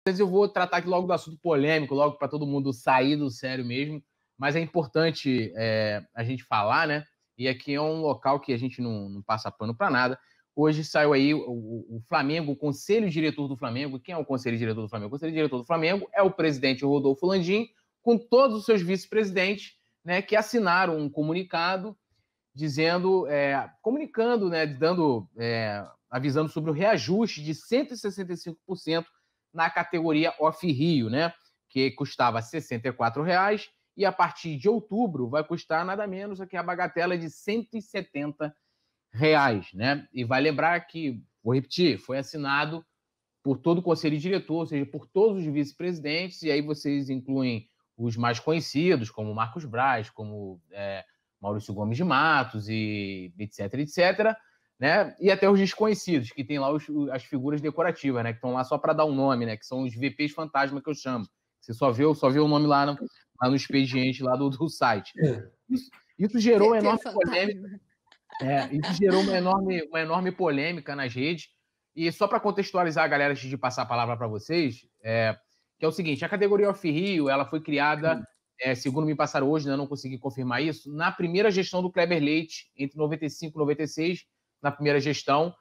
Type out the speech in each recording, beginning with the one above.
Mas eu vou tratar aqui logo do assunto polêmico, logo para todo mundo sair do sério mesmo. Mas é importante a gente falar, né? E aqui é um local que a gente não passa pano para nada. Hoje saiu aí o Flamengo, o Conselho Diretor do Flamengo. Quem é o Conselho Diretor do Flamengo? O Conselho Diretor do Flamengo é o presidente Rodolfo Landim, com todos os seus vice-presidentes, né, que assinaram um comunicado dizendo, comunicando, né, avisando sobre o reajuste de 165% na categoria Off-Rio, né, que custava R$ 64,00 e a partir de outubro vai custar nada menos que a bagatela de R$ 170, né? E vai lembrar que, vou repetir, foi assinado por todo o conselho diretor, ou seja, por todos os vice-presidentes, e aí vocês incluem os mais conhecidos, como Marcos Braz, como Maurício Gomes de Matos, e etc., né? E até os desconhecidos, que tem lá as figuras decorativas, né? Que estão lá só para dar um nome, né? Que são os VPs fantasma que eu chamo. Você só vê o nome lá no expediente lá do site. Isso gerou uma enorme polêmica. Isso gerou uma enorme polêmica nas redes. E só para contextualizar a galera, antes de passar a palavra para vocês, que é o seguinte: a categoria Off-Rio, ela foi criada, segundo me passaram hoje, né, eu não consegui confirmar isso, na primeira gestão do Kleber Leite, entre 95 e 96, na primeira gestão,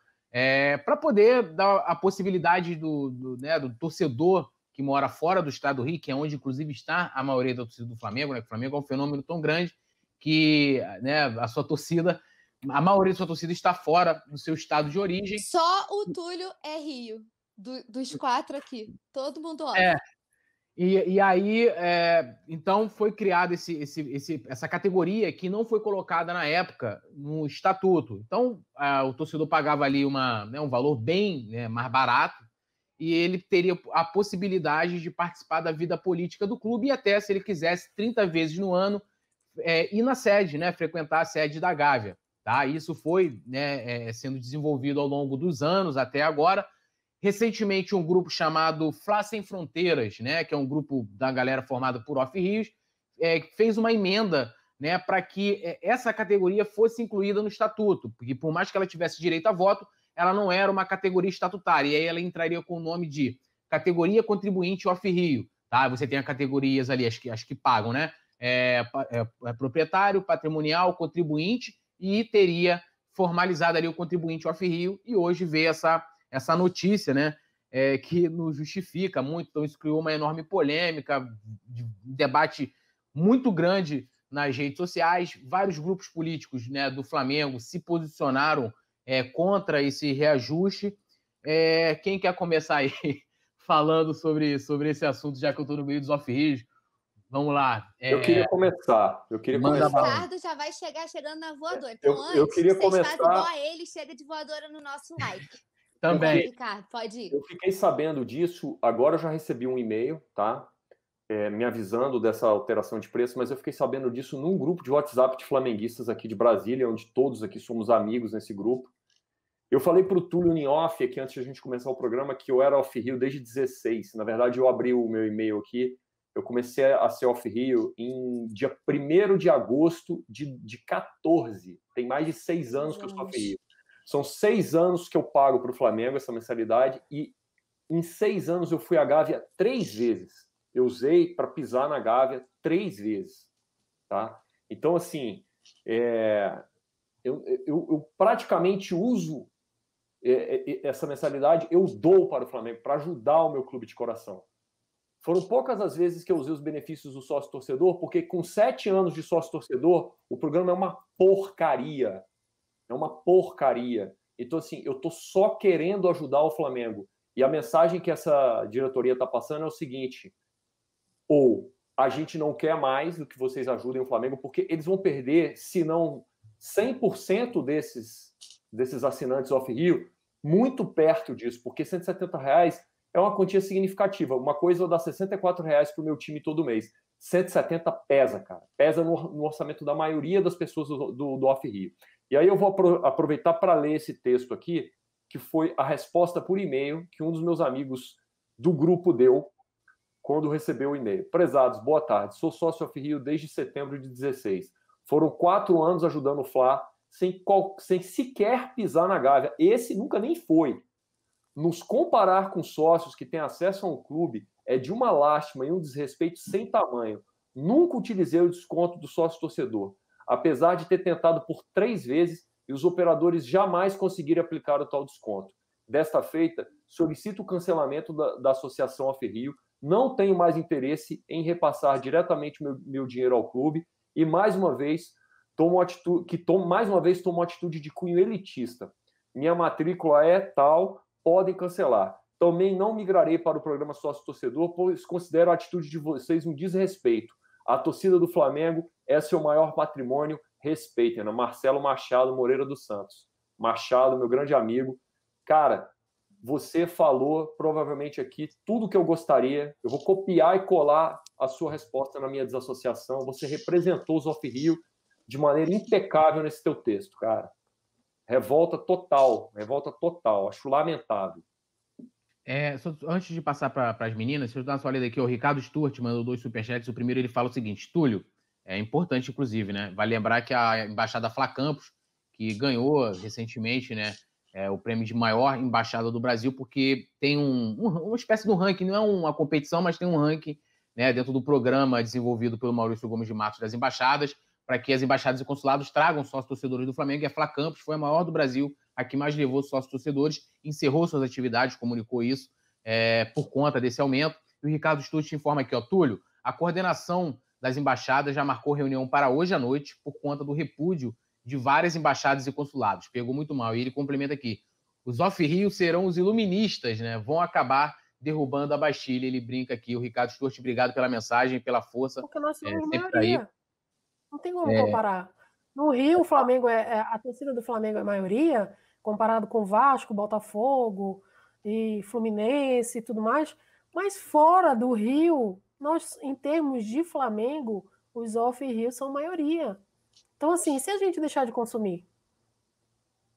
para poder dar a possibilidade do torcedor que mora fora do estado do Rio, que é onde, inclusive, está a maioria da torcida do Flamengo, né? O Flamengo é um fenômeno tão grande que, né, a maioria da sua torcida está fora do seu estado de origem. Só o Túlio é Rio, dos 4 aqui. Todo mundo off. E aí, então, foi criada essa categoria que não foi colocada na época no estatuto. Então, o torcedor pagava ali um valor bem, né, mais barato, e ele teria a possibilidade de participar da vida política do clube e até, se ele quisesse, 30 vezes no ano, ir na sede, né, frequentar a sede da Gávea. Tá? Isso foi, né, sendo desenvolvido ao longo dos anos até agora. Recentemente, um grupo chamado Fla Sem Fronteiras, né, que é um grupo da galera formada por Off-Rios, fez uma emenda, né, para que essa categoria fosse incluída no estatuto, porque por mais que ela tivesse direito a voto, ela não era uma categoria estatutária, e aí ela entraria com o nome de categoria contribuinte Off-Rio. Tá? Você tem as categorias ali, as que pagam, né? Proprietário, patrimonial, contribuinte, e teria formalizado ali o contribuinte Off-Rio, e hoje vê essa notícia, né, que nos justifica muito. Então, isso criou uma enorme polêmica, um debate muito grande nas redes sociais. Vários grupos políticos, né, do Flamengo se posicionaram contra esse reajuste. Quem quer começar aí falando sobre esse assunto, já que eu estou no meio dos Off-Rios? Vamos lá. Eu queria começar. O Ricardo já vai chegando na voadora. Então, eu queria começar... faz igual a ele, chega de voadora no nosso like. Também. Ricardo, pode ir. Eu fiquei sabendo disso, agora eu já recebi um e-mail, tá? Me avisando dessa alteração de preço, mas eu fiquei sabendo disso num grupo de WhatsApp de flamenguistas aqui de Brasília, onde todos aqui somos amigos nesse grupo. Eu falei para o Túlio em off, aqui antes de a gente começar o programa, que eu era Off-Rio desde 16. Na verdade, eu abri o meu e-mail aqui, eu comecei a ser Off-Rio em dia 1º de agosto de 14. Tem mais de 6 anos que eu sou Off-Rio. São 6 anos que eu pago para o Flamengo essa mensalidade, e em 6 anos eu fui à Gávea 3 vezes. Eu usei para pisar na Gávea 3 vezes. Tá? Então, assim, eu praticamente uso essa mensalidade, eu dou para o Flamengo, para ajudar o meu clube de coração. Foram poucas as vezes que eu usei os benefícios do sócio-torcedor, porque com 7 anos de sócio-torcedor, o programa é uma porcaria. É uma porcaria. Então, assim, eu estou só querendo ajudar o Flamengo. E a mensagem que essa diretoria está passando é o seguinte: ou a gente não quer mais do que vocês ajudem o Flamengo, porque eles vão perder, se não 100% desses assinantes Off-Rio, muito perto disso, porque R$170 é uma quantia significativa. Uma coisa eu dar R$64 para o meu time todo mês. 170 pesa, cara. Pesa no orçamento da maioria das pessoas do Off-Rio. E aí eu vou aproveitar para ler esse texto aqui, que foi a resposta por e-mail que um dos meus amigos do grupo deu quando recebeu o e-mail. Prezados, boa tarde. Sou sócio Off-Rio desde setembro de 16. Foram 4 anos ajudando o Fla, sem sequer pisar na Gávea. Esse nunca nem foi. nos comparar com sócios que têm acesso a um clube é de uma lástima e um desrespeito sem tamanho. Nunca utilizei o desconto do sócio-torcedor, apesar de ter tentado por 3 vezes e os operadores jamais conseguiram aplicar o tal desconto. Desta feita, solicito o cancelamento da associação Offerrio, não tenho mais interesse em repassar diretamente meu dinheiro ao clube e, mais uma vez, tomo atitude de cunho elitista. Minha matrícula é tal, podem cancelar. Também não migrarei para o programa sócio-torcedor, pois considero a atitude de vocês um desrespeito. A torcida do Flamengo é seu maior patrimônio, respeitem. Marcelo Machado Moreira dos Santos. Machado, meu grande amigo. Cara, você falou provavelmente aqui tudo que eu gostaria. Eu vou copiar e colar a sua resposta na minha desassociação. Você representou os Offerrio de maneira impecável nesse teu texto, cara. Revolta total, acho lamentável. Antes de passar para as meninas, deixa eu dar uma sua lida aqui. O Ricardo Stuart mandou 2 superchats. O primeiro ele fala o seguinte: Túlio, é importante, inclusive, né? Vale lembrar que a Embaixada Fla Campos, que ganhou recentemente, né, o prêmio de maior embaixada do Brasil, porque tem uma espécie de um ranking, não é uma competição, mas tem um ranking, né, dentro do programa desenvolvido pelo Maurício Gomes de Matos das embaixadas, para que as embaixadas e consulados tragam sócios-torcedores do Flamengo. E a Fla Campos foi a maior do Brasil, a que mais levou sócios-torcedores, encerrou suas atividades, comunicou isso, por conta desse aumento. E o Ricardo Stutt informa aqui, ó, Túlio, a coordenação das embaixadas já marcou reunião para hoje à noite por conta do repúdio de várias embaixadas e consulados. Pegou muito mal. E ele complementa aqui, os Offerrio serão os iluministas, né? Vão acabar derrubando a Bastilha. Ele brinca aqui. O Ricardo Stutt, obrigado pela mensagem, pela força. Porque nós somos sempre maioria. aí. Não tem como comparar. No Rio, o Flamengo a torcida do Flamengo é maioria, comparado com Vasco, Botafogo e Fluminense e tudo mais. Mas fora do Rio, nós, em termos de Flamengo, os Offerrio são maioria. Então, assim, se a gente deixar de consumir,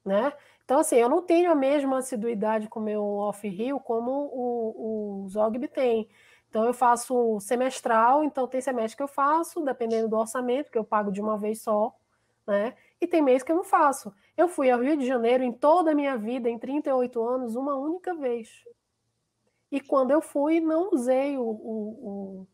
né? Então, assim, eu não tenho a mesma assiduidade com o meu Offerrio como o Zogby tem. Então, eu faço semestral, então tem semestre que eu faço, dependendo do orçamento, que eu pago de uma vez só, né? E tem mês que eu não faço. Eu fui ao Rio de Janeiro em toda a minha vida, em 38 anos, uma única vez. E quando eu fui, não usei o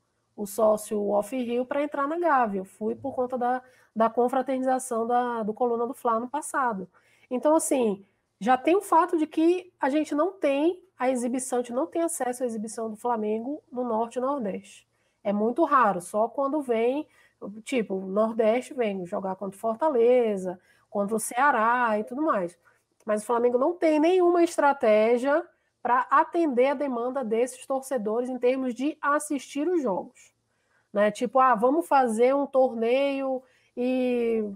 sócio Offerrio para entrar na Gávea. Eu fui por conta da confraternização do Coluna do Fla no passado. Então, assim, já tem o fato de que a gente não tem a exibição, a gente não tem acesso à exibição do Flamengo no Norte e Nordeste. É muito raro, só quando vem, tipo, o Nordeste vem jogar contra o Fortaleza, contra o Ceará e tudo mais. Mas o Flamengo não tem nenhuma estratégia para atender a demanda desses torcedores em termos de assistir os jogos. Né? Tipo, vamos fazer um torneio e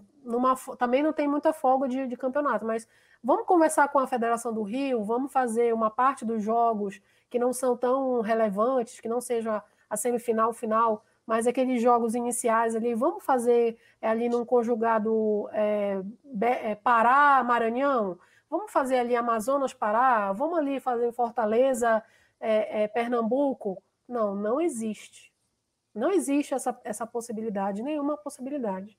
também não tem muita folga de campeonato, mas vamos conversar com a Federação do Rio, vamos fazer uma parte dos jogos que não são tão relevantes, que não seja a semifinal, final, mas aqueles jogos iniciais ali, vamos fazer ali num conjugado Pará, Maranhão, vamos fazer ali Amazonas, Pará, vamos ali fazer Fortaleza, Pernambuco. Não existe. Não existe essa possibilidade, nenhuma possibilidade.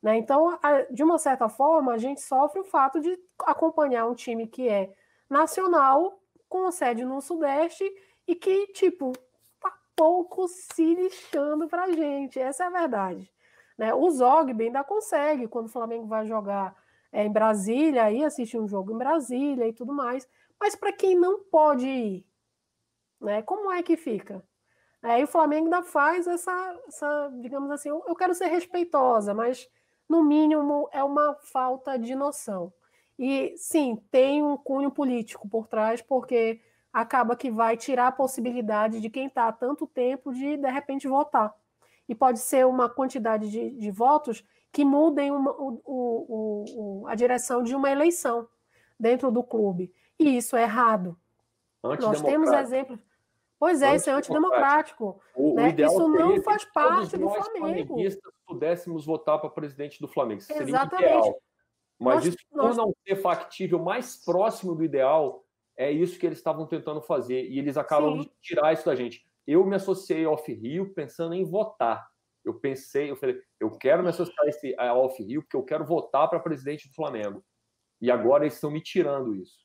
Né? Então, de uma certa forma, a gente sofre o fato de acompanhar um time que é nacional, com sede no Sudeste, e que, tipo, tá pouco se lixando pra gente. Essa é a verdade. Né? O Zogby ainda consegue, quando o Flamengo vai jogar em Brasília, aí assistir um jogo em Brasília e tudo mais. Mas para quem não pode ir, né? Como é que fica? Aí o Flamengo ainda faz essa, digamos assim, eu quero ser respeitosa, mas no mínimo é uma falta de noção. E sim, tem um cunho político por trás, porque acaba que vai tirar a possibilidade de quem está há tanto tempo de repente votar. E pode ser uma quantidade de votos que mudem a direção de uma eleição dentro do clube. E isso é errado. Nós temos exemplos. Pois é, isso é antidemocrático. Né? Isso não faz parte do Flamengo. Se pudéssemos votar para presidente do Flamengo, isso seria exatamente. O ideal. Mas isso, por não ser factível, mais próximo do ideal, é isso que eles estavam tentando fazer. E eles acabam de tirar isso da gente. Eu me associei ao Offerrio pensando em votar. Eu falei, eu quero me associar ao Offerrio porque eu quero votar para presidente do Flamengo. E agora eles estão me tirando isso.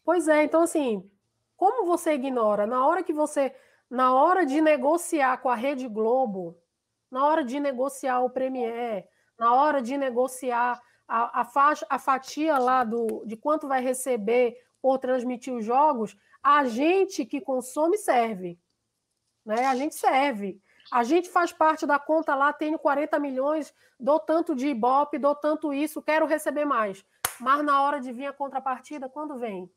Pois é, então assim, como você ignora? Na hora de negociar com a Rede Globo, na hora de negociar o Premiere, na hora de negociar a fatia lá de quanto vai receber por transmitir os jogos, a gente que consome serve. Né? A gente serve. A gente faz parte da conta lá, tenho 40 milhões, dou tanto de Ibope, dou tanto isso, quero receber mais. Mas na hora de vir a contrapartida, quando vem?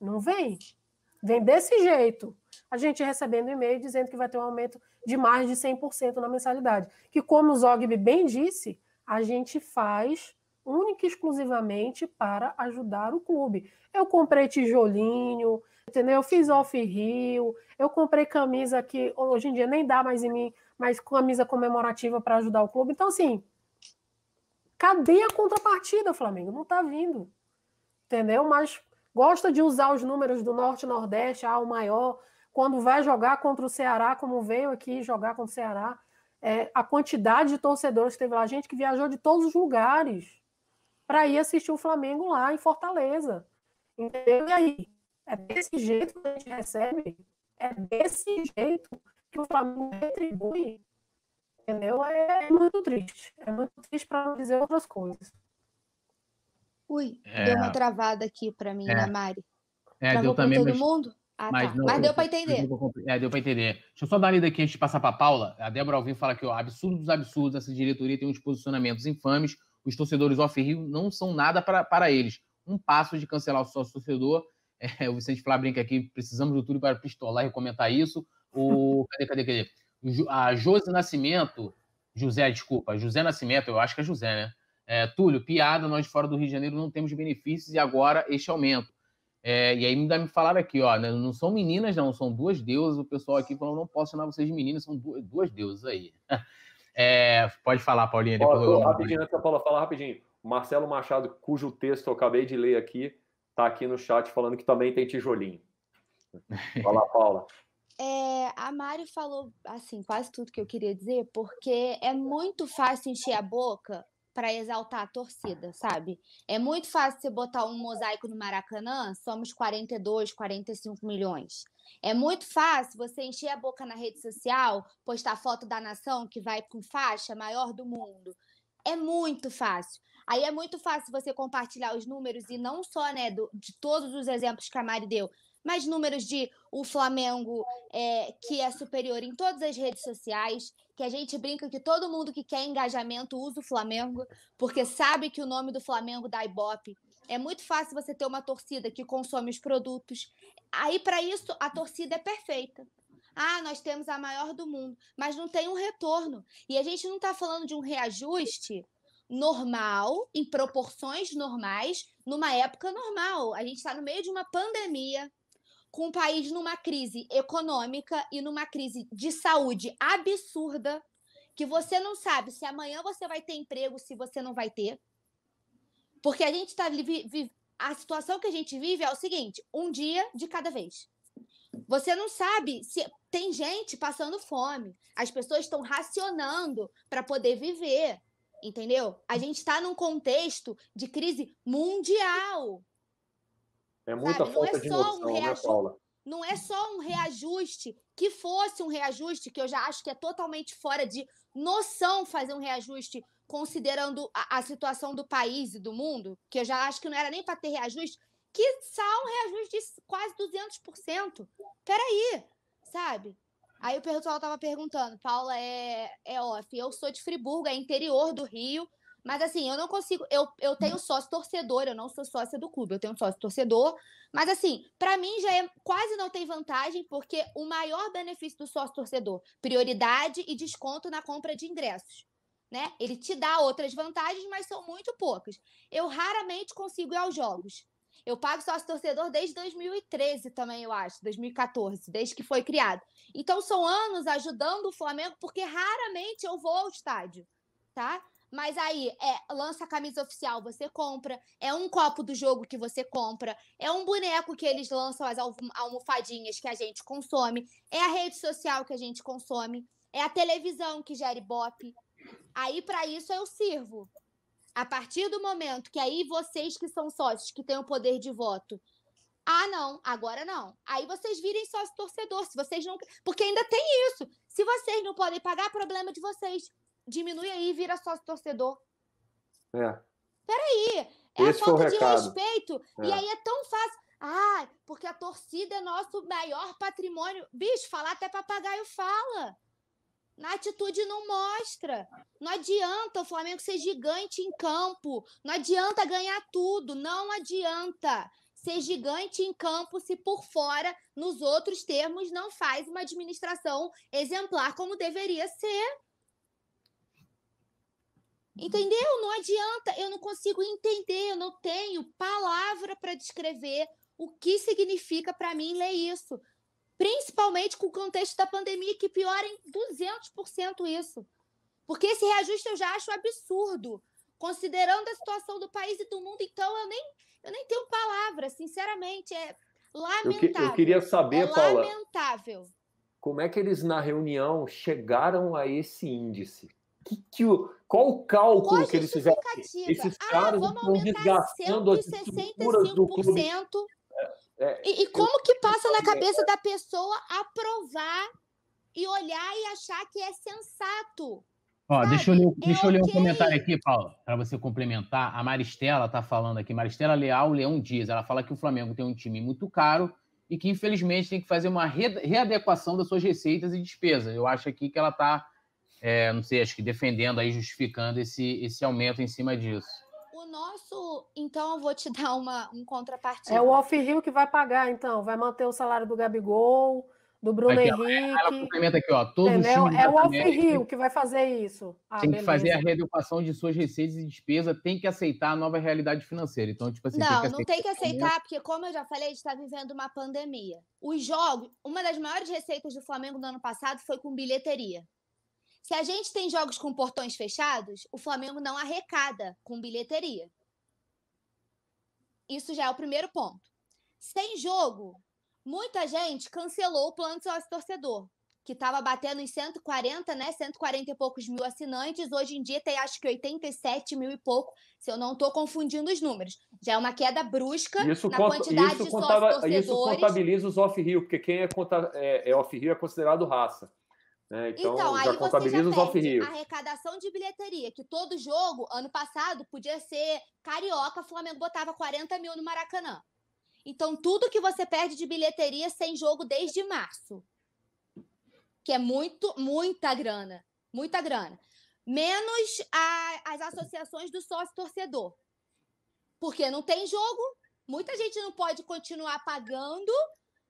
Não vem. Vem desse jeito. A gente recebendo e-mail dizendo que vai ter um aumento de mais de 100% na mensalidade. Que, como o Zogby bem disse, a gente faz única e exclusivamente para ajudar o clube. Eu comprei tijolinho, entendeu? Eu fiz off-rio, eu comprei camisa que hoje em dia nem dá mais em mim, mas camisa comemorativa para ajudar o clube. Então, assim, cadê a contrapartida, Flamengo? Não está vindo. Entendeu? Mas gosta de usar os números do Norte e Nordeste, o maior, quando vai jogar contra o Ceará, como veio aqui jogar contra o Ceará, a quantidade de torcedores que teve lá, gente que viajou de todos os lugares para ir assistir o Flamengo lá em Fortaleza. Entendeu? E aí? É desse jeito que a gente recebe? É desse jeito que o Flamengo retribui? Entendeu? É muito triste. É muito triste para não dizer outras coisas. Ui, deu uma travada aqui para mim, né, Mari? Travou deu também, todo mundo? Mas, tá. Mas deu para entender. Deu para entender. Deixa eu só dar uma lida aqui antes de passar para a Paula. A Débora Alvim fala que, absurdo dos absurdos, essa diretoria tem uns posicionamentos infames, os torcedores off-Rio não são nada para eles. Um passo de cancelar o sócio-torcedor. O Vicente Flá brinca aqui, precisamos do Túlio para pistolar e comentar isso. Cadê? A José Nascimento, José Nascimento, eu acho que é José, né? Túlio, piada, nós fora do Rio de Janeiro não temos benefícios e agora este aumento. E aí ainda me falaram aqui, né, não são meninas, não, são duas deusas. O pessoal aqui falou, não posso chamar vocês de meninas, são duas deusas aí. Pode falar, Paulinha. Depois rapidinho, antes da Paula falar rapidinho. Marcelo Machado, cujo texto eu acabei de ler aqui, está aqui no chat falando que também tem tijolinho. Fala, Paula. A Mari falou assim, quase tudo que eu queria dizer, porque é muito fácil encher a boca para exaltar a torcida, sabe? É muito fácil você botar um mosaico no Maracanã, somos 42, 45 milhões. É muito fácil você encher a boca na rede social, postar foto da nação que vai com faixa maior do mundo. É muito fácil. Aí é muito fácil você compartilhar os números, e não só, né, de todos os exemplos que a Mari deu, mas números de o Flamengo que é superior em todas as redes sociais, que a gente brinca que todo mundo que quer engajamento usa o Flamengo, porque sabe que o nome do Flamengo dá Ibope. É muito fácil você ter uma torcida que consome os produtos. Aí, para isso, a torcida é perfeita. Nós temos a maior do mundo, mas não tem um retorno. E a gente não está falando de um reajuste normal, em proporções normais, numa época normal. A gente está no meio de uma pandemia, com o país numa crise econômica e numa crise de saúde absurda, que você não sabe se amanhã você vai ter emprego, se você não vai ter. Porque a gente a situação que a gente vive é o seguinte, um dia de cada vez. Você não sabe se tem gente passando fome, as pessoas estão racionando para poder viver, entendeu? A gente está num contexto de crise mundial. É muita falta de noção, né, Paula? Não é só um reajuste, que fosse um reajuste, que eu já acho que é totalmente fora de noção fazer um reajuste, considerando a situação do país e do mundo, que eu já acho que não era nem para ter reajuste, que só um reajuste de quase 200%. Peraí, sabe? Aí o pessoal estava perguntando, Paula é off, eu sou de Friburgo, é interior do Rio, mas assim, eu não consigo, eu tenho sócio torcedor, eu não sou sócia do clube, eu tenho sócio torcedor, mas assim, para mim já quase não tem vantagem, porque o maior benefício do sócio torcedor, prioridade e desconto na compra de ingressos, né? Ele te dá outras vantagens, mas são muito poucas. Eu raramente consigo ir aos jogos. Eu pago sócio torcedor desde 2013 também, eu acho, 2014, desde que foi criado. Então são anos ajudando o Flamengo, porque raramente eu vou ao estádio, tá? Mas aí, lança a camisa oficial, você compra, é um copo do jogo que você compra, é um boneco que eles lançam, as almofadinhas que a gente consome, é a rede social que a gente consome, é a televisão que gera Ibope. Aí, para isso, eu sirvo. A partir do momento que aí vocês que são sócios, que têm o poder de voto, Ah, não, agora não. Aí vocês virem sócio torcedor, se vocês não... Porque ainda tem isso. Se vocês não podem pagar, problema de vocês. Diminui aí e vira sócio torcedor. Peraí, a falta de respeito. E aí é tão fácil. Ah, porque a torcida é nosso maior patrimônio. Bicho, falar até papagaio fala. Na atitude não mostra. Não adianta o Flamengo ser gigante em campo. Não adianta ganhar tudo. Não adianta ser gigante em campo se por fora, nos outros termos, não faz uma administração exemplar como deveria ser. Entendeu? Não adianta. Eu não consigo entender. Eu não tenho palavra para descrever o que significa para mim ler isso. Principalmente com o contexto da pandemia, que piora em 200% isso. Porque esse reajuste eu já acho absurdo, considerando a situação do país e do mundo. Então, eu nem tenho palavras, sinceramente. É lamentável. Eu queria saber, Paula, lamentável. Como é que eles, na reunião, chegaram a esse índice? Qual o cálculo que eles fizeram? Esses caras estão desgastando as estruturas do clube. E como que passa na cabeça da pessoa aprovar e olhar e achar que é sensato? Ó, deixa eu ler um comentário aqui, Paula, para você complementar. A Maristela está falando aqui, Maristela Leal Leão Dias. Ela fala que o Flamengo tem um time muito caro e que, infelizmente, tem que fazer uma readequação das suas receitas e despesas. Eu acho aqui que ela está, não sei, acho que defendendo aí, justificando esse aumento em cima disso. Então, eu vou te dar um contrapartida. É o Off-Rio que vai pagar, então. Vai manter o salário do Gabigol, do Bruno Henrique. Ela complementa aqui, ó. Todos os times é o Off-Rio que vai fazer isso. Tem que fazer a readequação de suas receitas e despesas, tem que aceitar a nova realidade financeira. Então, tipo assim, não tem que aceitar, porque, como eu já falei, a gente está vivendo uma pandemia. Os jogos, uma das maiores receitas do Flamengo no ano passado foi com bilheteria. Se a gente tem jogos com portões fechados, o Flamengo não arrecada com bilheteria. Isso já é o primeiro ponto. Sem jogo, muita gente cancelou o plano de sócio-torcedor, que estava batendo em 140, né? 140 e poucos mil assinantes. Hoje em dia tem, acho que 87 mil e pouco, se eu não estou confundindo os números. Já é uma queda brusca na quantidade de sócio-torcedores. Isso contabiliza os off-Rio, porque quem é off-Rio é considerado raça. Então aí já contabiliza os off-Rio. A arrecadação de bilheteria, que todo jogo, ano passado, podia ser carioca, o Flamengo botava 40 mil no Maracanã. Então, tudo que você perde de bilheteria sem jogo desde março. Que é muita grana. Muita grana. Menos as associações do sócio-torcedor. Porque não tem jogo, muita gente não pode continuar pagando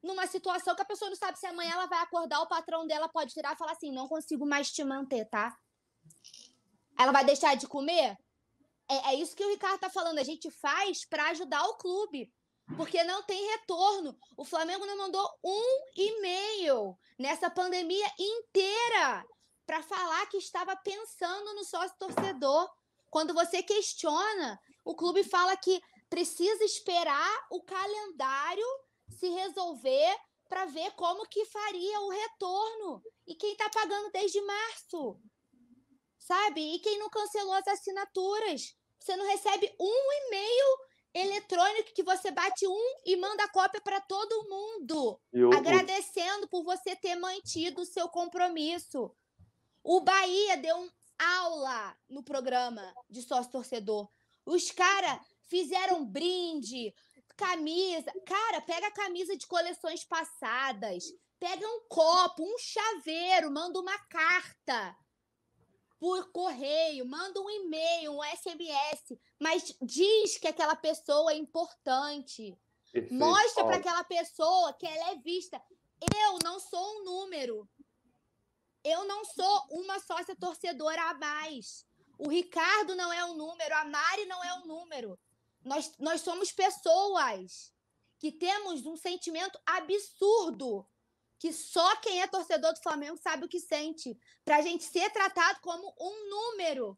numa situação que a pessoa não sabe se amanhã ela vai acordar, o patrão dela pode virar e falar assim, não consigo mais te manter, tá? Ela vai deixar de comer? É isso que o Ricardo tá falando, a gente faz para ajudar o clube, porque não tem retorno. O Flamengo não mandou um e-mail nessa pandemia inteira para falar que estava pensando no sócio-torcedor. Quando você questiona, o clube fala que precisa esperar o calendário se resolver para ver como que faria o retorno. E quem está pagando desde março, sabe? E quem não cancelou as assinaturas. Você não recebe um e-mail eletrônico que você bate e manda a cópia para todo mundo, agradecendo por você ter mantido o seu compromisso. O Bahia deu aula no programa de sócio-torcedor. Os caras fizeram brinde, camisa. Cara, pega a camisa de coleções passadas, pega um copo, um chaveiro, manda uma carta por correio, manda um e-mail, um SMS, mas diz que aquela pessoa é importante. Perfeito. Mostra para aquela pessoa que ela é vista. Eu não sou um número. Eu não sou uma sócia torcedora a mais. O Ricardo não é um número, a Mari não é um número. Nós somos pessoas que temos um sentimento absurdo, que só quem é torcedor do Flamengo sabe o que sente, para a gente ser tratado como um número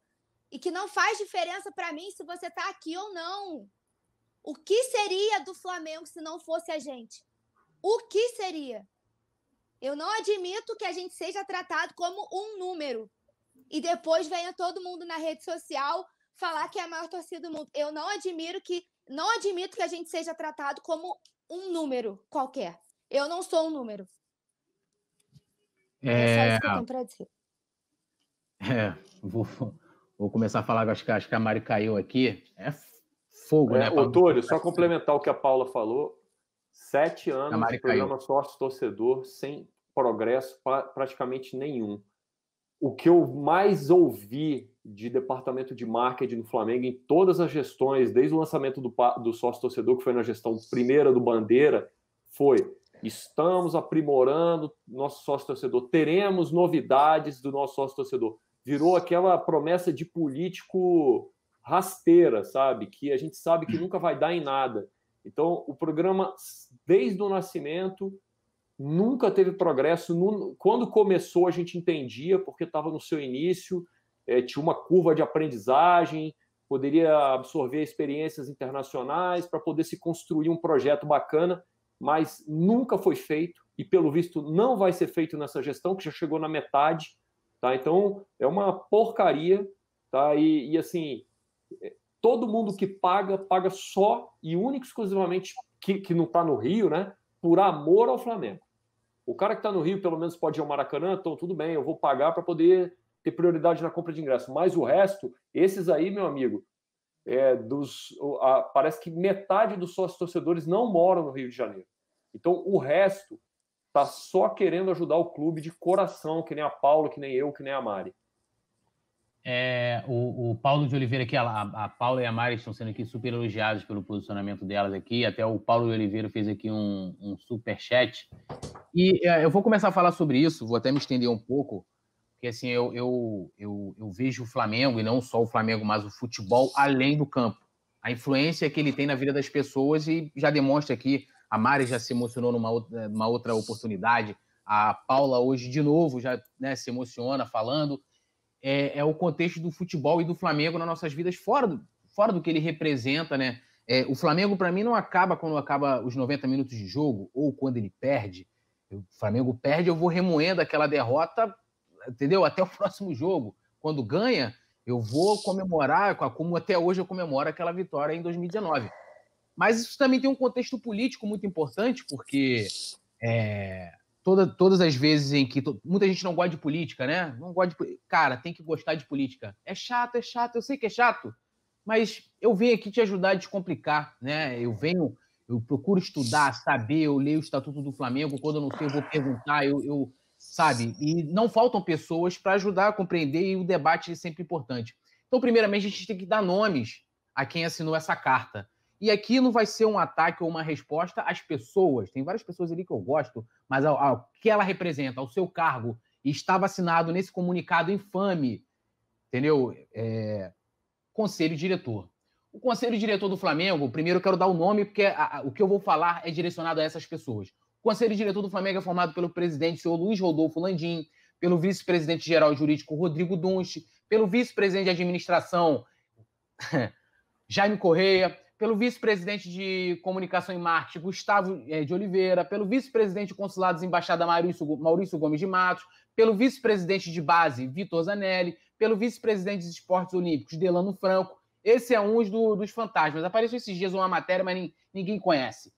e que não faz diferença para mim se você está aqui ou não. O que seria do Flamengo se não fosse a gente? O que seria? Eu não admito que a gente seja tratado como um número e depois venha todo mundo na rede social falar que é a maior torcida do mundo. Eu não admito que a gente seja tratado como um número qualquer. Eu não sou um número. É só É, isso que eu tenho para dizer. vou começar a falar, acho que a Mari caiu aqui. É fogo, né? Ô, Túlio, só complementar o que a Paula falou. 7 anos de programa sócio-torcedor sem progresso praticamente nenhum. O que eu mais ouvi de departamento de marketing no Flamengo em todas as gestões, desde o lançamento do sócio-torcedor, que foi na gestão primeira do Bandeira, foi: estamos aprimorando nosso sócio-torcedor, teremos novidades do nosso sócio-torcedor. Virou aquela promessa de político rasteira, sabe? Que a gente sabe que nunca vai dar em nada. Então, o programa, desde o nascimento, nunca teve progresso. Quando começou, a gente entendia, porque estava no seu início, tinha uma curva de aprendizagem, poderia absorver experiências internacionais para poder se construir um projeto bacana, mas nunca foi feito e, pelo visto, não vai ser feito nessa gestão, que já chegou na metade. Tá? Então, é uma porcaria. Tá? E assim, todo mundo que paga só e único exclusivamente que não está no Rio, né, por amor ao Flamengo. O cara que está no Rio, pelo menos, pode ir ao Maracanã, então tudo bem, eu vou pagar para poder ter prioridade na compra de ingresso. Mas o resto, esses aí, meu amigo, parece que metade dos sócios torcedores não moram no Rio de Janeiro. Então, o resto está só querendo ajudar o clube de coração, que nem a Paula, que nem eu, que nem a Mari. O Paulo de Oliveira aqui, a Paula e a Mari estão sendo aqui super elogiados pelo posicionamento delas aqui. Até o Paulo de Oliveira fez aqui um superchat. E eu vou começar a falar sobre isso, vou até me estender um pouco, porque assim, eu vejo o Flamengo, e não só o Flamengo, mas o futebol além do campo. A influência que ele tem na vida das pessoas, e já demonstra aqui, a Mari já se emocionou numa outra oportunidade, a Paula hoje de novo já, né, se emociona falando. É o contexto do futebol e do Flamengo nas nossas vidas, fora do que ele representa, né? O Flamengo, para mim, não acaba quando acaba os 90 minutos de jogo, ou quando ele perde. O Flamengo perde, eu vou remoendo aquela derrota, entendeu? Até o próximo jogo. Quando ganha, eu vou comemorar, como até hoje eu comemoro aquela vitória em 2019. Mas isso também tem um contexto político muito importante, porque todas as vezes em que muita gente não gosta de política, né? Não gosta de... Cara, tem que gostar de política. É chato, eu sei que é chato, mas eu venho aqui te ajudar a descomplicar, né? Eu procuro estudar, saber, eu leio o Estatuto do Flamengo, quando eu não sei eu vou perguntar, sabe? E não faltam pessoas para ajudar a compreender, e o debate é sempre importante. Então, primeiramente, a gente tem que dar nomes a quem assinou essa carta. E aqui não vai ser um ataque ou uma resposta às pessoas. Tem várias pessoas ali que eu gosto, mas ao que ela representa, ao seu cargo, e está vacinado nesse comunicado infame, entendeu? Conselho diretor. O conselho diretor do Flamengo, primeiro eu quero dar o nome, porque o que eu vou falar é direcionado a essas pessoas. O conselho diretor do Flamengo é formado pelo presidente, o senhor Luiz Rodolfo Landim, pelo vice-presidente geral jurídico Rodrigo Dunst, pelo vice-presidente de administração Jaime Correia, pelo vice-presidente de comunicação e marketing Gustavo de Oliveira, pelo vice-presidente de consulados e embaixada Maurício Gomes de Matos, pelo vice-presidente de base Vitor Zanelli, pelo vice-presidente de esportes olímpicos Delano Franco. Esse é um dos fantasmas. Apareceu esses dias uma matéria, mas ninguém conhece.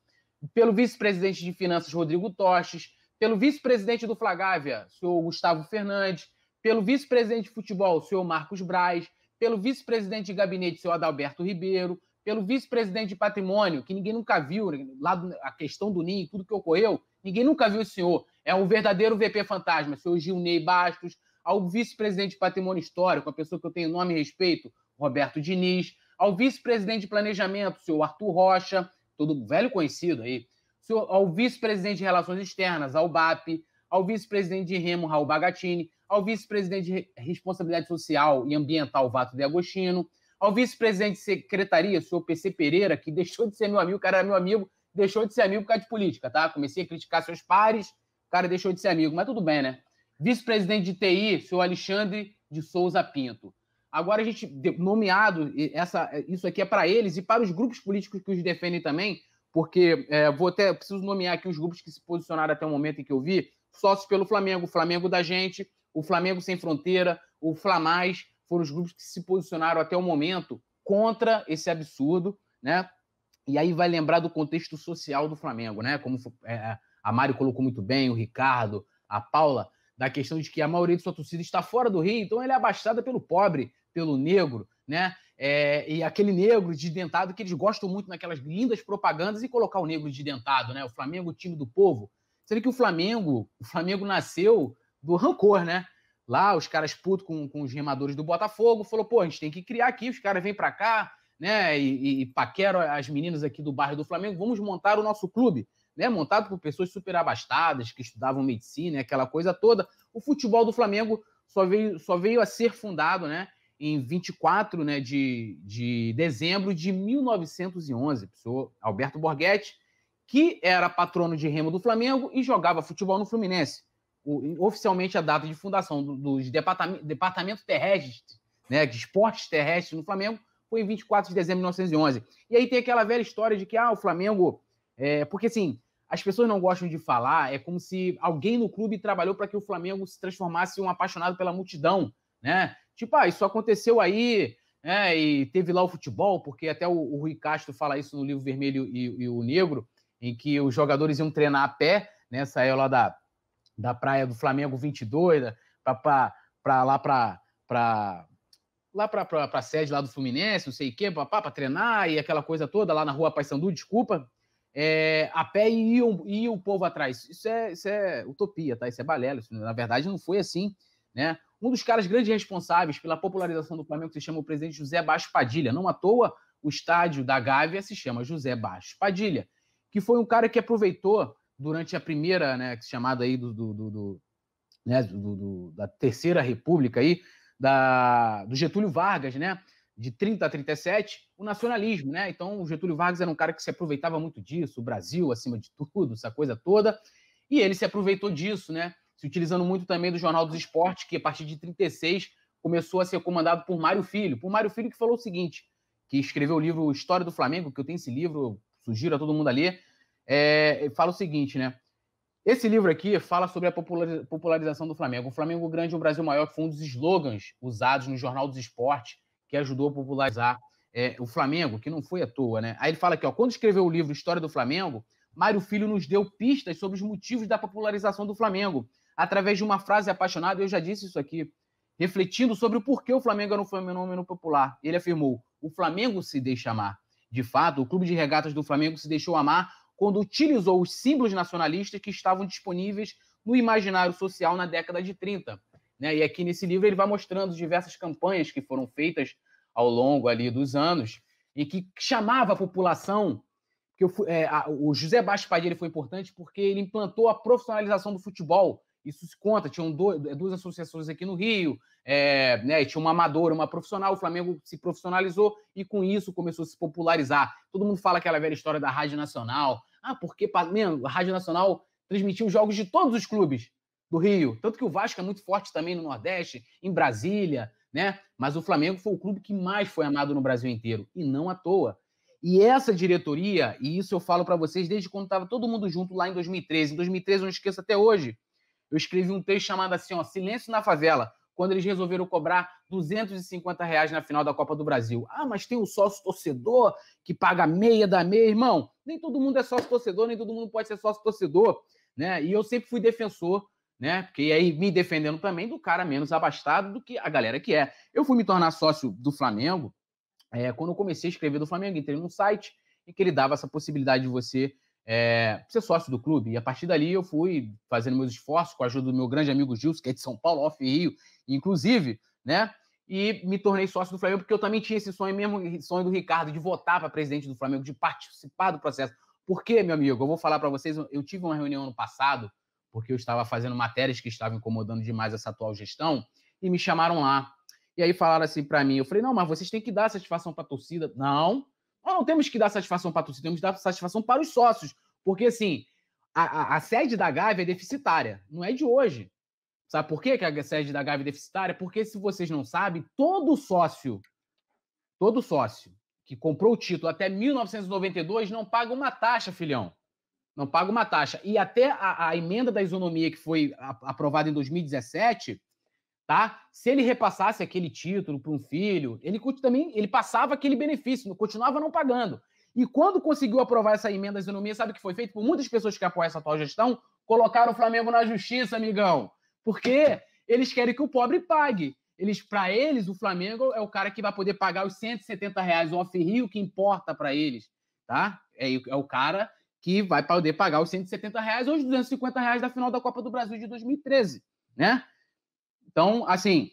Pelo vice-presidente de finanças Rodrigo Tostes, pelo vice-presidente do Flagávia, senhor Gustavo Fernandes, pelo vice-presidente de futebol, senhor Marcos Braz, pelo vice-presidente de gabinete, senhor Adalberto Ribeiro, pelo vice-presidente de patrimônio, que ninguém nunca viu, lá a questão do Ninho, tudo que ocorreu, ninguém nunca viu esse senhor. É um verdadeiro VP fantasma, senhor Gilney Bastos, ao vice-presidente de patrimônio histórico, a pessoa que eu tenho nome e respeito, Roberto Diniz, ao vice-presidente de planejamento, senhor Arthur Rocha, todo velho conhecido aí, ao vice-presidente de relações externas, ao BAP, ao vice-presidente de Remo, Raul Bagatini, ao vice-presidente de responsabilidade social e ambiental, Vato de Agostino, ao vice-presidente de secretaria, o senhor PC Pereira, que deixou de ser meu amigo, o cara era meu amigo, deixou de ser amigo por causa de política, tá? Comecei a criticar seus pares, o cara deixou de ser amigo, mas tudo bem, né? Vice-presidente de TI, senhor Alexandre de Souza Pinto. Agora a gente, nomeado, isso aqui é para eles e para os grupos políticos que os defendem também, porque preciso nomear aqui os grupos que se posicionaram até o momento em que eu vi, Sócios pelo Flamengo, o Flamengo da Gente, o Flamengo Sem Fronteira, o Flamais, foram os grupos que se posicionaram até o momento contra esse absurdo, né? E aí vai lembrar do contexto social do Flamengo, né? Como a Mário colocou muito bem, o Ricardo, a Paula, da questão de que a maioria de sua torcida está fora do Rio, então ela é abastada pelo pobre, pelo negro, né? E aquele negro desdentado que eles gostam muito naquelas lindas propagandas e colocar o negro desdentado, né? O Flamengo, o time do povo. Sendo que o Flamengo nasceu do rancor, né? Lá, os caras putos com os remadores do Botafogo, falou, pô, a gente tem que criar aqui, os caras vêm pra cá, né? E paqueram as meninas aqui do bairro do Flamengo, vamos montar o nosso clube, né? Montado por pessoas super abastadas, que estudavam medicina, aquela coisa toda. O futebol do Flamengo só veio a ser fundado, né? Em 24, né, de dezembro de 1911. O senhor Alberto Borghetti, que era patrono de remo do Flamengo e jogava futebol no Fluminense. Oficialmente, a data de fundação dos departamento terrestre, né, de esportes terrestres no Flamengo, foi em 24 de dezembro de 1911. E aí tem aquela velha história de que o Flamengo... porque, assim, as pessoas não gostam de falar, é como se alguém no clube trabalhou para que o Flamengo se transformasse em um apaixonado pela multidão, né? Tipo, isso aconteceu aí, né? E teve lá o futebol, porque até o Rui Castro fala isso no livro Vermelho e o Negro, em que os jogadores iam treinar a pé, né? Saiu lá da praia do Flamengo 22, para a sede lá do Fluminense, não sei o quê, para treinar e aquela coisa toda, lá na rua Paissandu, desculpa, a pé e ia o povo atrás. Isso é utopia, tá? Isso é balela. Isso, na verdade, não foi assim, né? Um dos caras grandes responsáveis pela popularização do Flamengo se chama o presidente José Baixo Padilha. Não à toa, o estádio da Gávea se chama José Baixo Padilha, que foi um cara que aproveitou durante a primeira, né, chamada aí da Terceira República aí, do Getúlio Vargas, né, de 30 a 37, o nacionalismo, né? Então, o Getúlio Vargas era um cara que se aproveitava muito disso, o Brasil acima de tudo, essa coisa toda, e ele se aproveitou disso, né? Se utilizando muito também do Jornal dos Esportes, que a partir de 36 começou a ser comandado por Mário Filho. Por Mário Filho, que falou o seguinte, que escreveu o livro História do Flamengo, que eu tenho esse livro, eu sugiro a todo mundo a ler, fala o seguinte, né? Esse livro aqui fala sobre a popularização do Flamengo. O Flamengo grande, o Brasil maior, que foi um dos slogans usados no Jornal dos Esportes, que ajudou a popularizar o Flamengo, que não foi à toa, né? Aí ele fala aqui, quando escreveu o livro História do Flamengo, Mário Filho nos deu pistas sobre os motivos da popularização do Flamengo, através de uma frase apaixonada, eu já disse isso aqui, refletindo sobre o porquê o Flamengo era um fenômeno popular. Ele afirmou, o Flamengo se deixa amar. De fato, o Clube de Regatas do Flamengo se deixou amar quando utilizou os símbolos nacionalistas que estavam disponíveis no imaginário social na década de 30. Né? E aqui nesse livro ele vai mostrando diversas campanhas que foram feitas ao longo ali dos anos e que chamava a população, que o José Baixo Padilha foi importante porque ele implantou a profissionalização do futebol. Isso se conta, tinham duas associações aqui no Rio, né, tinha uma amadora, uma profissional, o Flamengo se profissionalizou e com isso começou a se popularizar. Todo mundo fala aquela velha história da Rádio Nacional. Porque a Rádio Nacional transmitiu jogos de todos os clubes do Rio, tanto que o Vasco é muito forte também no Nordeste, em Brasília, né? Mas o Flamengo foi o clube que mais foi amado no Brasil inteiro, e não à toa. E essa diretoria, e isso eu falo para vocês desde quando estava todo mundo junto lá em 2013. Em 2013, eu não esqueço até hoje, eu escrevi um texto chamado assim, Silêncio na Favela, quando eles resolveram cobrar R$250 na final da Copa do Brasil. Mas tem o sócio-torcedor que paga meia da meia. Irmão, nem todo mundo é sócio-torcedor, nem todo mundo pode ser sócio-torcedor, né? E eu sempre fui defensor, né? Porque aí me defendendo também do cara menos abastado do que a galera que é. Eu fui me tornar sócio do Flamengo quando eu comecei a escrever do Flamengo. Entrei num site em que ele dava essa possibilidade de você ser sócio do clube. E a partir dali eu fui fazendo meus esforços com a ajuda do meu grande amigo Gilson, que é de São Paulo, off Rio, inclusive, né? E me tornei sócio do Flamengo, porque eu também tinha esse sonho mesmo, sonho do Ricardo, de votar para presidente do Flamengo, de participar do processo. Por quê, meu amigo? Eu vou falar para vocês, eu tive uma reunião no passado, porque eu estava fazendo matérias que estavam incomodando demais essa atual gestão, e me chamaram lá. E aí falaram assim para mim, eu falei, não, mas vocês têm que dar satisfação para a torcida. Não, nós não temos que dar satisfação para a torcida, temos que dar satisfação para os sócios. Porque, assim, a sede da Gávea é deficitária, não é de hoje. Sabe por quê que a sede da Gávea é deficitária? Porque, se vocês não sabem, todo sócio que comprou o título até 1992 não paga uma taxa, filhão. Não paga uma taxa. E até a emenda da isonomia que foi aprovada em 2017, tá? Se ele repassasse aquele título para um filho, ele passava aquele benefício, continuava não pagando. E quando conseguiu aprovar essa emenda à isonomia, sabe o que foi feito por muitas pessoas que apoiam essa atual gestão? Colocaram o Flamengo na justiça, amigão. Porque eles querem que o pobre pague. Para eles, o Flamengo é o cara que vai poder pagar os R$170 o off-Rio, que importa para eles. Tá? É o cara que vai poder pagar os R$170 ou os R$250 da final da Copa do Brasil de 2013. Né? Então, assim,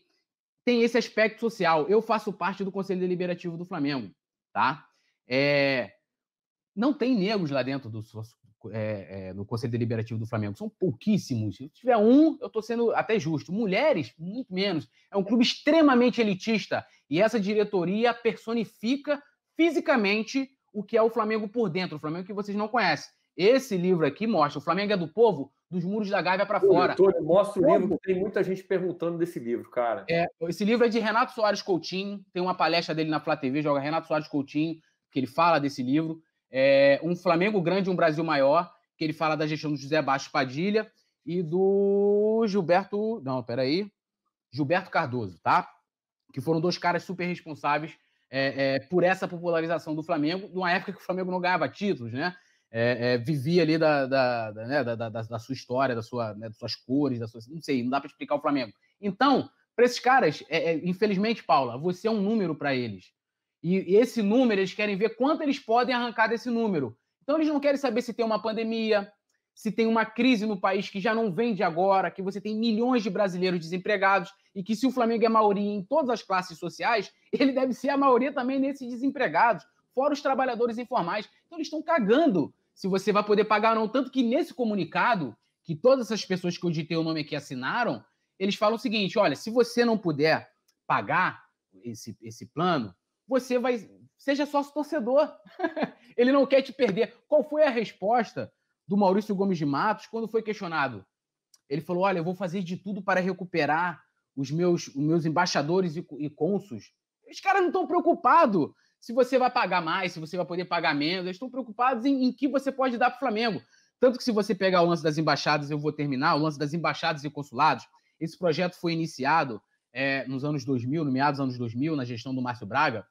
tem esse aspecto social. Eu faço parte do Conselho Deliberativo do Flamengo. Tá? Não tem negros lá dentro no Conselho Deliberativo do Flamengo. São pouquíssimos. Se tiver um, eu estou sendo até justo. Mulheres, muito menos. É um clube extremamente elitista. E essa diretoria personifica fisicamente o que é o Flamengo por dentro. O Flamengo que vocês não conhecem. Esse livro aqui mostra: o Flamengo é do povo, dos muros da Gávea para fora. Mostra o livro, que tem muita gente perguntando desse livro, cara. Esse livro é de Renato Soares Coutinho. Tem uma palestra dele na Flá TV, joga Renato Soares Coutinho, que ele fala desse livro. Um Flamengo Grande, um Brasil Maior, que ele fala da gestão do José Bastos Padilha e do Gilberto Cardoso, tá? Que foram dois caras super responsáveis por essa popularização do Flamengo, numa época que o Flamengo não ganhava títulos, né? Vivia ali da sua história, das suas cores, não sei, não dá para explicar o Flamengo. Então, para esses caras, infelizmente, Paula, você é um número para eles. E esse número, eles querem ver quanto eles podem arrancar desse número. Então, eles não querem saber se tem uma pandemia, se tem uma crise no país que já não vem de agora, que você tem milhões de brasileiros desempregados e que se o Flamengo é maioria em todas as classes sociais, ele deve ser a maioria também nesses desempregados, fora os trabalhadores informais. Então, eles estão cagando se você vai poder pagar ou não. Tanto que nesse comunicado, que todas essas pessoas que eu ditei o nome aqui assinaram, eles falam o seguinte: olha, se você não puder pagar esse plano, você seja sócio torcedor. Ele não quer te perder. Qual foi a resposta do Maurício Gomes de Matos quando foi questionado? Ele falou: olha, eu vou fazer de tudo para recuperar os meus embaixadores e cônsuls. Os caras não estão preocupados se você vai pagar mais, se você vai poder pagar menos. Eles estão preocupados em que você pode dar para o Flamengo. Tanto que se você pegar o lance das embaixadas, eu vou terminar, o lance das embaixadas e consulados, esse projeto foi iniciado nos anos 2000, no meados dos anos 2000, na gestão do Márcio Braga,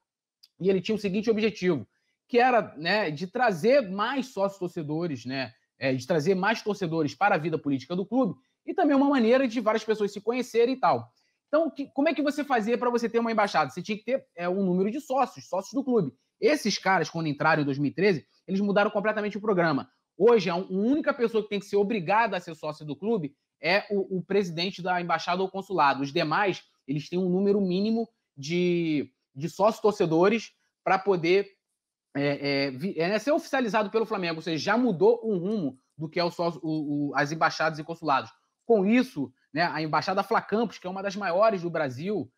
e ele tinha o seguinte objetivo, que era, né, de trazer mais sócios torcedores, né, de trazer mais torcedores para a vida política do clube, e também uma maneira de várias pessoas se conhecerem e tal. Então, como é que você fazia para você ter uma embaixada? Você tinha que ter um número de sócios do clube. Esses caras, quando entraram em 2013, eles mudaram completamente o programa. Hoje, a única pessoa que tem que ser obrigada a ser sócio do clube é o presidente da embaixada ou consulado. Os demais, eles têm um número mínimo de sócios torcedores para poder ser oficializado pelo Flamengo. Ou seja, já mudou o rumo do que é as embaixadas e consulados. Com isso, né, a Embaixada Flá Campos, que é uma das maiores do Brasil,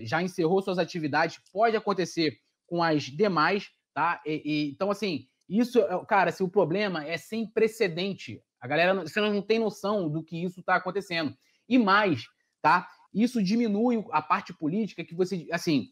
já encerrou suas atividades. Pode acontecer com as demais, tá? Então, assim, isso, cara, o problema é sem precedente. A galera, você não tem noção do que isso está acontecendo. E mais, tá? Isso diminui a parte política que você, assim,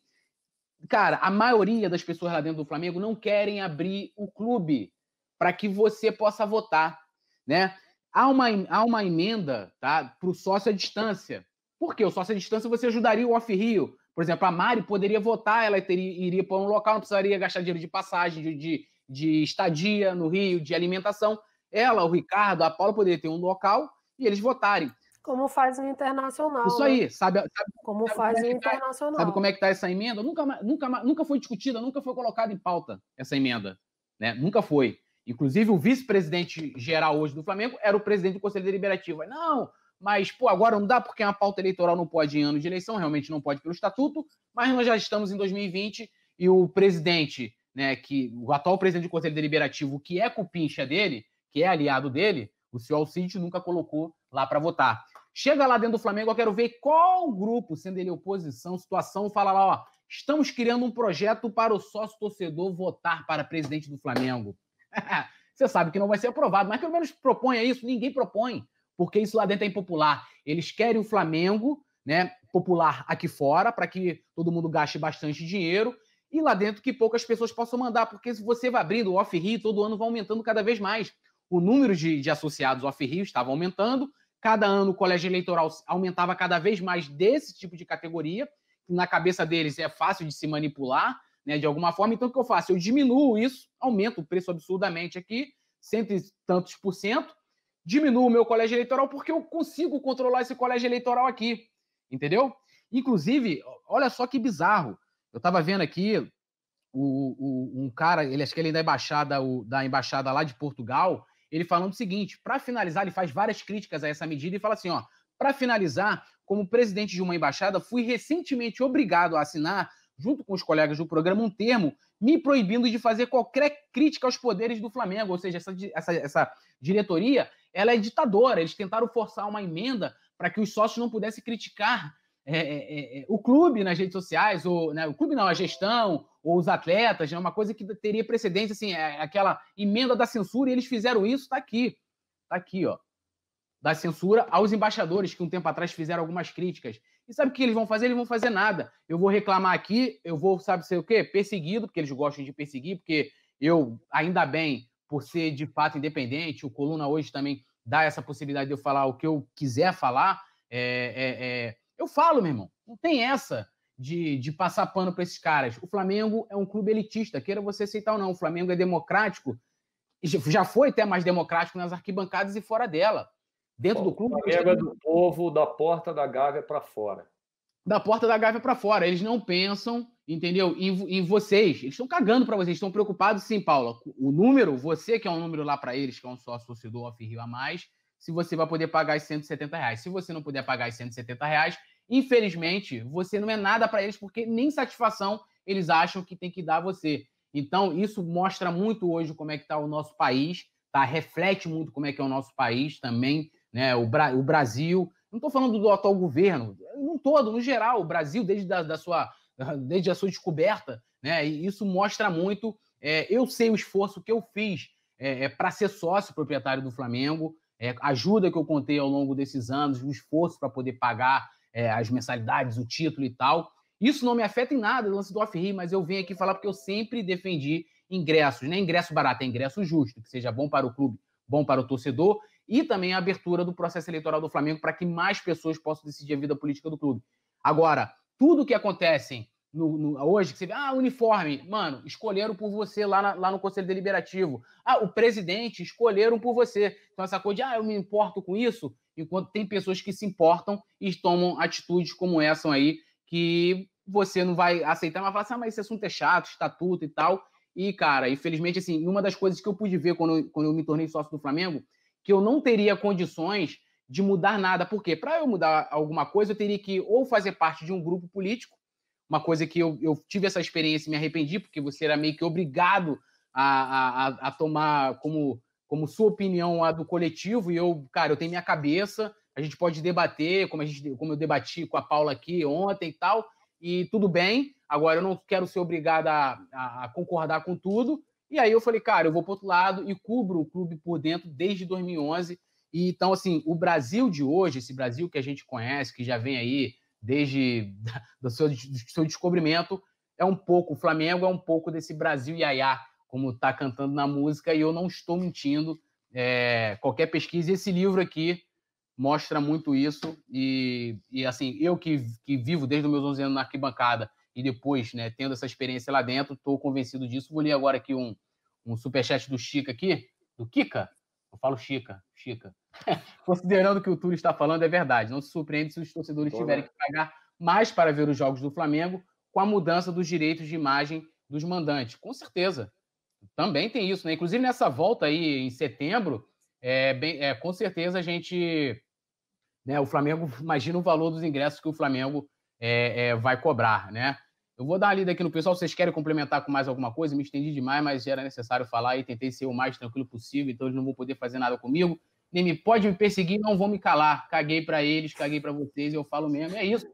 cara, a maioria das pessoas lá dentro do Flamengo não querem abrir o clube para que você possa votar, né? Há uma emenda, tá, para o sócio à distância. Por quê? O sócio à distância você ajudaria o off-Rio. Por exemplo, a Mari poderia votar, ela iria para um local, não precisaria gastar dinheiro de passagem, de estadia no Rio, de alimentação. Ela, o Ricardo, a Paula poderiam ter um local e eles votarem. Como faz o Internacional. Isso aí, né? sabe como faz o Internacional. Sabe como é que está essa emenda? Nunca foi discutida, nunca foi colocada em pauta essa emenda. Né? Nunca foi. Inclusive, o vice-presidente geral hoje do Flamengo era o presidente do Conselho Deliberativo. Não, mas agora não dá porque uma pauta eleitoral não pode em ano de eleição, realmente não pode pelo estatuto, mas nós já estamos em 2020 e o presidente, né, o atual presidente do Conselho Deliberativo, que é cupincha dele, que é aliado dele, o senhor Alcide nunca colocou lá para votar. Chega lá dentro do Flamengo, eu quero ver qual grupo, sendo ele oposição, situação, fala lá, ó, estamos criando um projeto para o sócio-torcedor votar para presidente do Flamengo. Você sabe que não vai ser aprovado, mas pelo menos proponha isso. Ninguém propõe, porque isso lá dentro é impopular. Eles querem o Flamengo, né, popular aqui fora, para que todo mundo gaste bastante dinheiro, e lá dentro que poucas pessoas possam mandar, porque se você vai abrindo o off-Rio, todo ano vai aumentando cada vez mais. O número de associados off-Rio estava aumentando, cada ano o colégio eleitoral aumentava cada vez mais desse tipo de categoria, que na cabeça deles é fácil de se manipular, né, de alguma forma. Então, o que eu faço? Eu diminuo isso, aumento o preço absurdamente aqui, cento e tantos %, diminuo o meu colégio eleitoral porque eu consigo controlar esse colégio eleitoral aqui, entendeu? Inclusive, olha só que bizarro. Eu estava vendo aqui um cara, acho que ele é da embaixada lá de Portugal, ele falando o seguinte, para finalizar, ele faz várias críticas a essa medida e fala assim, ó, para finalizar, como presidente de uma embaixada, fui recentemente obrigado a assinar, junto com os colegas do programa, um termo me proibindo de fazer qualquer crítica aos poderes do Flamengo, ou seja, essa diretoria, ela é ditadora, eles tentaram forçar uma emenda para que os sócios não pudessem criticar o clube nas redes sociais, ou, né, o clube não, a gestão, ou os atletas, né, uma coisa que teria precedência, assim, aquela emenda da censura, e eles fizeram isso, tá aqui, ó, da censura aos embaixadores, que um tempo atrás fizeram algumas críticas. E sabe o que eles vão fazer? Eles vão fazer nada. Eu vou reclamar aqui, eu vou, sabe sei o quê? Perseguido, porque eles gostam de perseguir, porque eu, ainda bem, por ser de fato independente, o Coluna hoje também dá essa possibilidade de eu falar o que eu quiser falar, eu falo, meu irmão. Não tem essa de passar pano para esses caras. O Flamengo é um clube elitista, queira você aceitar ou não. O Flamengo é democrático, já foi até mais democrático nas arquibancadas e fora dela. Dentro do clube... O Flamengo é do povo, da porta da Gávea para fora. Da porta da Gávea para fora. Eles não pensam, entendeu, em vocês. Eles estão cagando para vocês, estão preocupados sim, Paula. O número, você que é um número lá para eles, que é um sócio torcedor off-Rio a mais, se você vai poder pagar os R$170. Se você não puder pagar os R$170, infelizmente, você não é nada para eles, porque nem satisfação eles acham que tem que dar a você. Então, isso mostra muito hoje como é que está o nosso país, tá? Reflete muito como é que é o nosso país também, né? O Brasil, não estou falando do atual governo, no todo, no geral, o Brasil, desde a sua descoberta, né? E isso mostra muito. Eu sei o esforço que eu fiz para ser sócio proprietário do Flamengo, a ajuda que eu contei ao longo desses anos, o esforço para poder pagar as mensalidades, o título e tal. Isso não me afeta em nada, o lance do off-Rio, mas eu venho aqui falar porque eu sempre defendi ingressos, não é ingresso barato, é ingresso justo, que seja bom para o clube, bom para o torcedor, e também a abertura do processo eleitoral do Flamengo para que mais pessoas possam decidir a vida política do clube. Agora, tudo que acontece hoje, que você vê, uniforme, mano, escolheram por você lá no Conselho Deliberativo. O presidente, escolheram por você. Então, essa coisa de, eu me importo com isso, enquanto tem pessoas que se importam e tomam atitudes como essa aí, que você não vai aceitar, mas fala assim, mas esse assunto é chato, estatuto e tal. E, cara, infelizmente, assim, uma das coisas que eu pude ver quando eu me tornei sócio do Flamengo, que eu não teria condições de mudar nada. Por quê? Para eu mudar alguma coisa, eu teria que ou fazer parte de um grupo político, uma coisa que eu tive essa experiência e me arrependi, porque você era meio que obrigado a tomar como sua opinião a do coletivo, e eu tenho minha cabeça, a gente pode debater, como eu debati com a Paula aqui ontem e tal, e tudo bem, agora eu não quero ser obrigado a concordar com tudo, e aí eu falei, eu vou para o outro lado e cubro o clube por dentro desde 2011, e então, assim, o Brasil de hoje, esse Brasil que a gente conhece, que já vem aí desde do seu descobrimento, o Flamengo é um pouco desse Brasil iaiá, como está cantando na música, e eu não estou mentindo, qualquer pesquisa, esse livro aqui mostra muito isso, e assim, eu que vivo desde os meus 11 anos na arquibancada, e depois, né, tendo essa experiência lá dentro, estou convencido disso. Vou ler agora aqui um superchat do Chica aqui, do Kika, eu falo Chica. Considerando que o Túlio está falando, é verdade. Não se surpreende se os torcedores tiverem que pagar mais para ver os jogos do Flamengo com a mudança dos direitos de imagem dos mandantes. Com certeza. Também tem isso, né? Inclusive, nessa volta aí, em setembro, com certeza a gente... Né, o Flamengo, imagina o valor dos ingressos que o Flamengo vai cobrar, né? Eu vou dar uma lida aqui no pessoal. Vocês querem complementar com mais alguma coisa? Me estendi demais, mas era necessário falar e tentei ser o mais tranquilo possível, então eles não vão poder fazer nada comigo. Nem pode me perseguir, não vão me calar. Caguei para eles, caguei para vocês, eu falo mesmo, é isso.